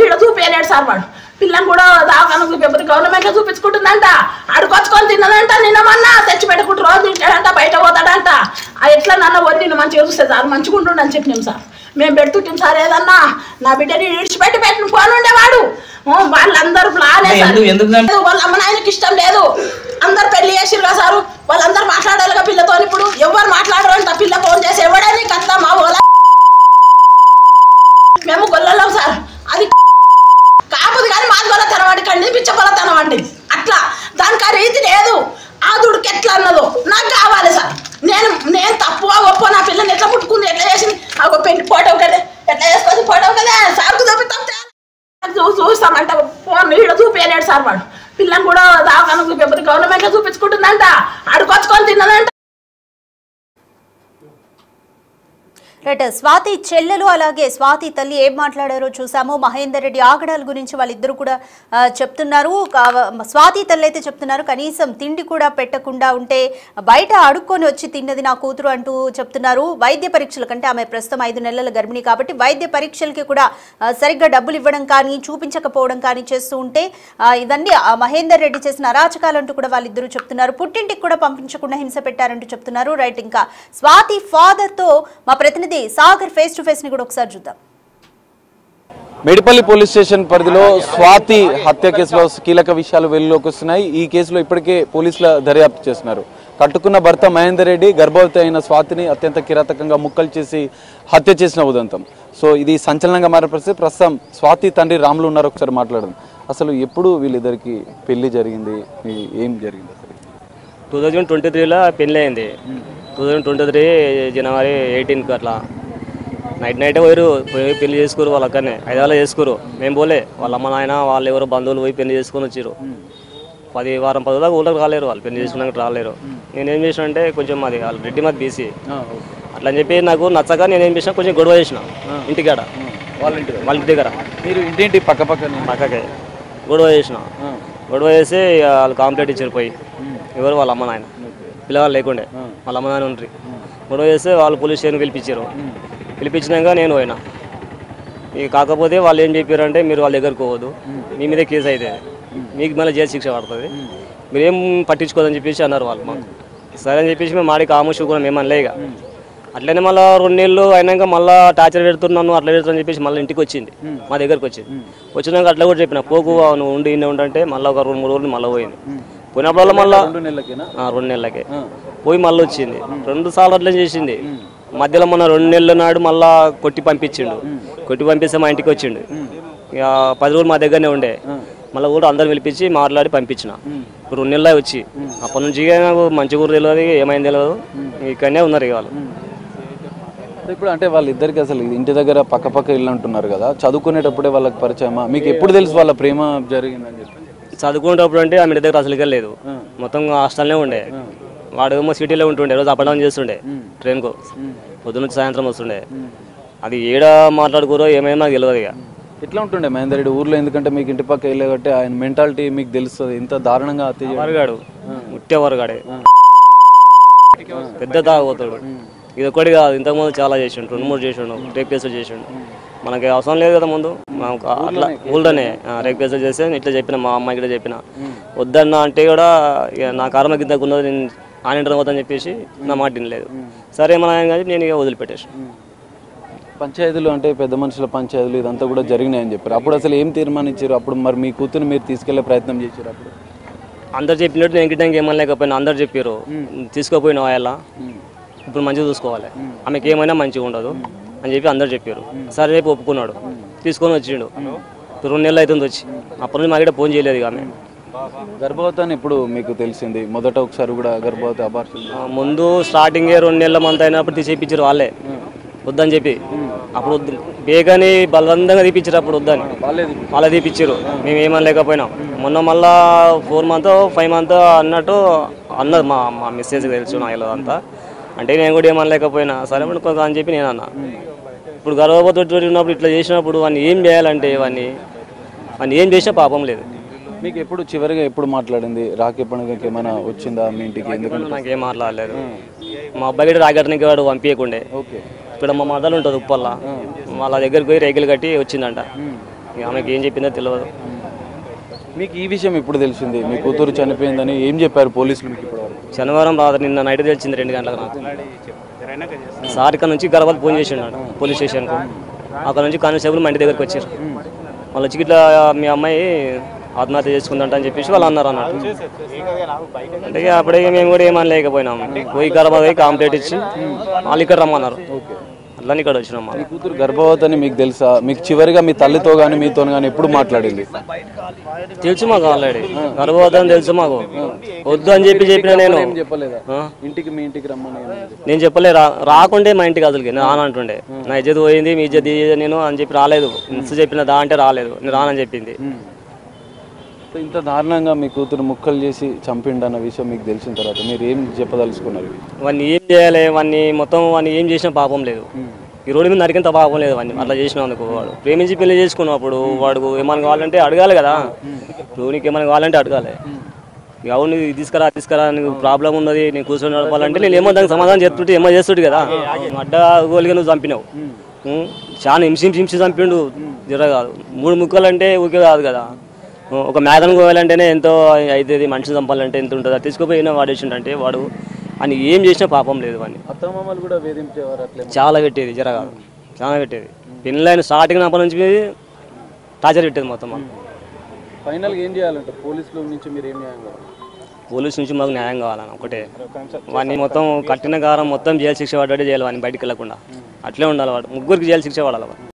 ఈడ చూపించలేడు సార్ వాడు పిల్లని కూడా దాకా గవర్నమెంట్లో చూపించుకుంటుందంట అడుకొచ్చుకొని తిన్నదంట నిన్నమన్నా తెచ్చి పెట్టుకుంటూ రోజు తింటాడంట బయట పోతాడంట ఎట్లా నన్ను వద్దు మంచిగా చూస్తే సార్ మంచిగా ఉంటుండని చెప్పినాం సార్ మేము పెడుతుంటాం సార్ ఏదన్నా నా బిడ్డని విడిచిపెట్టి పెట్టిన ఫోన్ ఉండేవాడు వాళ్ళందరూ ప్లానే వాళ్ళ అమ్మ నాయనకి ఇష్టం లేదు అందరు పెళ్లి చేసిరుగా సారు వాళ్ళందరూ మాట్లాడాలిగా పిల్లతో ఇప్పుడు ఎవరు మాట్లాడరు అంట పిల్ల ఫోన్ చేసి ఎవడని కత్తా మా వాళ్ళ మేము గొల్లలో సార్ అది కాకపోతే కానీ మాది గొల్ల తనవండి కండి పిచ్చగొల్ల తనవండి అట్లా దానికి ఆ రీతి లేదు ఆ దుడికి ఎట్లా అన్నదో నాకు కావాలి సార్ నేను తప్పుగా గొప్ప నా పిల్లని ఎట్లా పుట్టుకుంది ఎట్లా చేసింది ఆ పెళ్లి ఫోటో కదా ఎట్లా చేసుకొని ఫోటో కదా సార్కు చూపిస్తాం చూస్తామంట ఫోన్ ఈడ చూపించలేడు సార్ వాడు పిల్లని కూడా దాకా గవర్నమెంట్లో చూపించుకుంటుందంట అడుకొచ్చుకొని తిన్నదంట స్వాతి చెల్లెలు అలాగే స్వాతి తల్లి ఏం మాట్లాడారో చూసాము మహేందర్ రెడ్డి ఆగడాల గురించి వాళ్ళిద్దరూ కూడా చెప్తున్నారు స్వాతి తల్లి అయితే చెప్తున్నారు కనీసం తిండి కూడా పెట్టకుండా ఉంటే బయట అడుక్కొని వచ్చి తిన్నది నా కూతురు అంటూ చెప్తున్నారు వైద్య పరీక్షల కంటే ఆమె ప్రస్తుతం 5 నెలల గర్భిణి కాబట్టి వైద్య పరీక్షలకి కూడా సరిగ్గా డబ్బులు ఇవ్వడం కానీ చూపించకపోవడం కానీ చేస్తూ ఉంటే ఇవన్నీ మహేందర్ రెడ్డి చేసిన అరాచకాలంటూ కూడా వాళ్ళిద్దరూ చెప్తున్నారు పుట్టింటికి కూడా పంపించకుండా హింస పెట్టారంటూ చెప్తున్నారు రైట్ ఇంకా స్వాతి ఫాదర్ తో మా ప్రతినిధి సాగర్ ఫేస్ టు ఫేస్ ని కూడా ఒకసారి చూద్దాం మేడిపల్లి పోలీస్ స్టేషన్ పరిధిలో స్వాతి హత్య కేసులో కీలక విషయాలు వెలుగులోకి వస్తున్నాయి ఈ కేసులో ఇప్పటికే పోలీసుల దర్యాప్తు చేస్తున్నారు కట్టుకున్న భర్త మహేందర్ రెడ్డి గర్భవతి అయిన స్వాతిని అత్యంత కిరాతకంగా ముక్కలు చేసి హత్య చేసిన ఉదంతం సో ఇది సంచలనంగా మారే పరిస్థితి ప్రస్తుతం స్వాతి తండ్రి రాములు ఉన్నారు ఒకసారి మాట్లాడదాం అసలు ఎప్పుడు వీళ్ళిద్దరికి పెళ్లి జరిగింది ఏం జరిగింది అసలు 2023లో పెళ్లి అయింది 2023 జనవరి 18కి అట్లా నైట్ పోయారు పోయి పెళ్లి చేసుకోరు వాళ్ళు అక్కడనే హైదరాబాద్లో చేసుకోరు మేము పోలే వాళ్ళ అమ్మ నాయన వాళ్ళు ఎవరో బంధువులు పోయి పెళ్లి చేసుకొని వచ్చారు 10 వారం 10 దాకా ఊళ్ళకి రాలేరు వాళ్ళు పెళ్లి చేసుకున్నాక రాలేరు నేనేం చేసిన అంటే కొంచెం అది వాళ్ళు రెడ్డి మాది బీసీ అట్లా అని చెప్పి నాకు నచ్చక నేనేం చేసిన కొంచెం గొడవ చేసిన ఇంటికాడ వాళ్ళ ఇంటి దగ్గర మీరు ఇంటి పక్కకే గొడవ చేసిన గొడవ చేసి వాళ్ళు కాంప్లైంట్ ఇచ్చారు పోయి ఎవరు వాళ్ళ అమ్మ నాయన పిల్లవాళ్ళు లేకుండే వాళ్ళ అమ్మ నాయన ఉంటారు గొడవ చేస్తే వాళ్ళు పోలీస్ స్టేషన్ పిలిపించినాక నేను పోయినా ఇక కాకపోతే వాళ్ళు ఏం చెప్పారంటే మీరు వాళ్ళ దగ్గరకు పోవద్దు మీ మీదే కేసు అయితే మీకు మళ్ళీ జైలు శిక్ష పడుతుంది మీరేం పట్టించుకోదని చెప్పేసి అన్నారు వాళ్ళు మాకు సరే అని చెప్పేసి మేము మాడికి ఆమోషం కూడా మేము అనలే ఇక అట్లనే మళ్ళీ 2 నెలలు అయినాక మళ్ళీ టార్చర్ పెడుతున్నాను అట్లా పెడుతున్నా చెప్పేసి మళ్ళీ ఇంటికి వచ్చింది మా దగ్గరకు వచ్చినాక అట్లా కూడా చెప్పిన పోకు నువ్వు ఉండి ఉండంటే మళ్ళీ ఒక 2-3 రోజులు మళ్ళీ పోయింది పోయినప్పుడు మళ్ళీ 2 నెలలకే పోయి మళ్ళీ వచ్చింది 2 సార్లు అట్లా చేసింది మధ్యలో మొన్న 2 నెలల నాడు మళ్ళీ కొట్టి పంపిస్తే మా ఇంటికి వచ్చిండు ఇక 10 రోజులు మా దగ్గరనే ఉండే మళ్ళీ కూడా అందరు పిలిపించి మాట్లాడి పంపించిన ఇప్పుడు 2 నెలలు వచ్చి అప్పటి నుంచి నాకు మంచి కూర తెలియదు ఏమైంది తెలియదు ఇక్కడనే ఉన్నారు ఇక వాళ్ళు ఇప్పుడు అంటే వాళ్ళిద్దరికి అసలు ఇంటి దగ్గర పక్క ఇల్లు అంటున్నారు కదా చదువుకునేటప్పుడే వాళ్ళకి పరిచయమా మీకు ఎప్పుడు తెలుసు వాళ్ళ ప్రేమ జరిగిందని చెప్పి చదువుకునేటప్పుడు అంటే ఆమె దగ్గర అసలుగా లేదు మొత్తం హాస్టల్నే ఉండే వాడు ఏమో సిటీలో ఉంటుండే రోజు అప్ అండ్ డౌన్ చేస్తుండే ట్రైన్కు పొద్దున్న నుంచి సాయంత్రం వస్తుండే అది ఏడ మాట్లాడుకోరో ఏమైనా నాకు తెలియదు ఇక ఎట్లా ఉంటుండే మహేందర్ రెడ్డి ఊర్లో ఎందుకంటే మీకు ఇంటి పక్క వెళ్ళే కాబట్టి ఆయన మెంటాలిటీ మీకు తెలుస్తుంది ఇంత దారుణంగా వరగాడు ముట్టే వరగాడే పెద్ద తాగుతాడు ఇది ఒకటి కాదు ఇంతకుముందు చాలా చేసిండు 2-3 చేసిండు రేప్ కేసులు చేసిండు మనకి అవసరం లేదు కదా ముందు అట్లా ఊళ్ళోనే రేప్ కేసులు చేస్తే ఇట్లా చెప్పిన మా అమ్మాయి కూడా చెప్పిన వద్దన్నా అంటే కూడా నా కర్మ కిందకు ఉన్నది నేను ఆనింటర్ అవుతాను చెప్పేసి నా మాట వినలేదు సరే మన కానీ నేను ఇక వదిలిపెట్టేసి పంచాయతీలు అంటే పెద్ద మనుషుల పంచాయతీలు ఇదంతా కూడా జరిగినాయని చెప్పారు అప్పుడు అసలు ఏం తీర్మానించారు అప్పుడు మరి మీ కూతురు మీరు తీసుకెళ్లే ప్రయత్నం చేశారు అప్పుడు అందరు చెప్పినట్టు నేను గిట్టడానికి ఏమనలేకపోయినా అందరు చెప్పారు తీసుకోపోయిన వాళ్ళ ఇప్పుడు మంచిగా చూసుకోవాలి ఆమెకి ఏమైనా మంచిగా ఉండదు అని చెప్పి అందరు చెప్పారు సరే రేపు ఒప్పుకున్నాడు తీసుకొని వచ్చిండు 2 నెలలు అవుతుంది వచ్చి అప్పటి నుంచి మా దగ్గర ఫోన్ చేయలేదు ఆమె గర్భవతి అని ఇప్పుడు మీకు తెలిసింది మొదట ఒకసారి కూడా గర్భవతి అబార్షన్ ముందు స్టార్టింగే 2 నెలల మంత్ అయినప్పుడు తీసేపించారు వాళ్ళే వద్దని చెప్పి అప్పుడు బేగాని బలవంతంగా తీపించారు అప్పుడు వద్దని వాళ్ళే తీపించారు మేము ఏమనలేకపోయినాం మొన్న మళ్ళా 4 మంత్ 5 మంత్ అన్నట్టు అన్నది మా మెసేజ్ తెలుసు నా ఇలా అంతా అంటే నేను కూడా ఏమనలేకపోయినా సరే అనుకో అని చెప్పి నేను అన్నా ఇప్పుడు గర్భవతి ఉన్నప్పుడు ఇట్లా చేసినప్పుడు వాడిని ఏం చేయాలంటే వాడిని ఏం చేసినా పాపం లేదు మీకు ఎప్పుడు చివరిగా ఎప్పుడు మాట్లాడింది రాఖీ పండుగకి ఏమైనా వచ్చిందా మీ ఇంటికి ఎందుకంటే నాకేం మాట్లాడలేదు మా అబ్బాయి కూడా రాగట్టనికి వాడు పంపించకుండే ఇక్కడ మా మదలు ఉంటుంది ఉప్పల్లా వాళ్ళ దగ్గరికి పోయి రేకులు కట్టి వచ్చిందంట ఇక ఆమెకి ఏం చెప్పిందో తెలియదు. మీకు ఈ విషయం ఎప్పుడు తెలిసింది? మీ కూతురు చనిపోయిందని ఏం చెప్పారు పోలీసులు మీకు ఇప్పటివరకు? శనివారం రాత్రి నిన్న నైట్ తెలిసింది 2 గంటలకు నాకు. సారిక నుంచి గర్భవతి ఫోన్ చేసిండు పోలీస్ స్టేషన్కు. అక్కడ నుంచి కానిస్టేబుల్ మా ఇంటి దగ్గరికి వచ్చారు. వాళ్ళు వచ్చి ఇట్లా మీ అమ్మాయి ఆత్మహత్య చేసుకుందంట అని చెప్పేసి వాళ్ళు అన్నారు అన్నట్టు. అంటే అప్పుడే మేము కూడా ఏమని లేకపోయినాము. పోయి గర్భవతి కంప్లైంట్ ఇచ్చి వాళ్ళు ఇక్కడ రమ్మన్నారు. అట్లా ఇక్కడ వచ్చినాం. మీ కూతురు గర్భవతి అని మీకు తెలుసా? మీకు చివరిగా మీ తల్లితో కానీ మీతో కానీ ఎప్పుడు మాట్లాడింది? తెలుసు మాకు ఆల్రెడీ గర్భవతి అని తెలుసు మాకు. వద్దు అని చెప్పిన నేను చెప్పలేదా? ఇంటికి మీ ఇంటికి రమ్మని నేను చెప్పలే. రాకుంటే మా ఇంటికి అసలుకి నేను రానంటుండే. నా ఇజ్జత్ పోయింది, మీ ఇజ్జత్ నేను అని చెప్పి రాలేదు. ఇంత చెప్పిన దా అంటే రాలేదు, నేను రానని చెప్పింది. ఇంత దారుణంగా మీ కూతురు ముక్కలు చేసి చంపిండన్న విషయం మీకు తెలిసిన తర్వాత మీరు ఏం చెప్పదలుచుకున్నారు? వాడిని ఏం చేయాలి? వాడిని ఏం చేసిన పాపం లేదు. ఈ రోడ్డు మీద నరికినంత పాపం లేదు వాడిని అట్లా చేసినందుకు. వాడు ప్రేమించి పెళ్లి చేసుకున్నప్పుడు వాడు ఏమైనా కావాలంటే అడగాలి కదా. ఇప్పుడు నీకు ఏమైనా కావాలంటే అడగాలి. అవును తీసుకురా నీకు ప్రాబ్లం ఉన్నది, నేను కూర్చొని నడపాలంటే నేను ఏమో దానికి సమాధానం చెప్తుంటే ఏమో చేస్తుంటే కదా. అడ్డగోలుగా నువ్వు చంపినావు. చాలా హింసి చంపిండు. జర కాదు 3 ముక్కలు అంటే ఊరికే కాదు కదా. ఒక మేకను కోయాలంటేనే ఎంతో అవుతుంది, మనిషిని చంపాలంటే ఎంత ఉంటుంది. తీసుకుపోయినా వాడేసిండంటే వాడు అని ఏం చేసినా పాపం లేదు వాడిని. అత్తమామలు కూడా వేధించేవారు అట్లే? చాలా పెట్టేది, జరగాదు చాలా పెట్టేది. పెళ్ళైన స్టార్టింగ్ అప్పటి నుంచి టార్చర్ పెట్టేది మొత్తం. ఫైనల్గా ఏం చేయాలంటే పోలీసుల నుంచి మీరు ఏం న్యాయం కావాలి? పోలీసు నుంచి మాకు న్యాయం కావాలని ఒకటే. వాడిని మొత్తం కట్టిన కారం మొత్తం జైలు శిక్ష పడ్డట్టే చేయాలి. వాడిని బయటికి వెళ్ళకుండా అట్లే ఉండాలి. వాడు 3 జైలు శిక్ష పడాలి.